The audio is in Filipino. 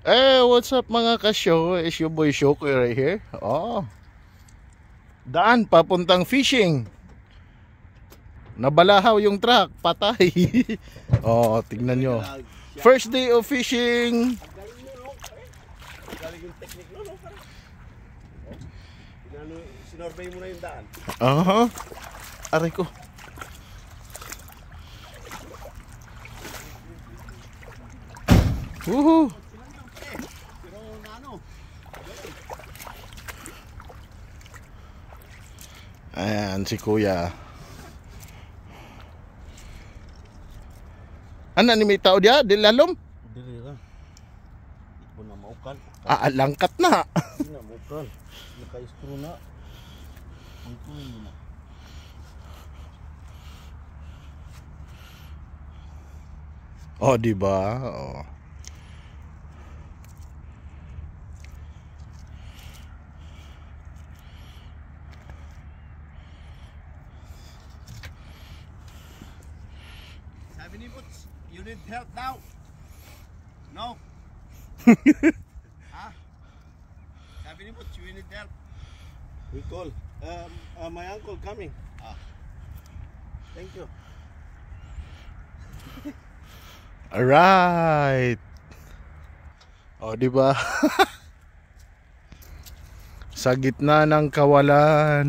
What's up mga kasyo? It's your boy Shoko right here. Oh, daan papuntang fishing. Nabalahaw yung truck, patay. Oh, tignan nyo. First day of fishing. Galing yung technique no? Sinorbay mo na yung daan. Aray ko. Woohoo! Ayan si kuya. Ano ni may tao dia? Dilalom? Dili ra. Ipo na maukal. Langkat na. Na maukal. Naka-screw na. Ito na. Oh, di ba? Oh. Sabi ni Butch, you need help now. No. Ha? Sabi ni Butch, you need help. We call. My uncle coming. Thank you. Alright. Oh, di ba? Sa gitna ng kawalan.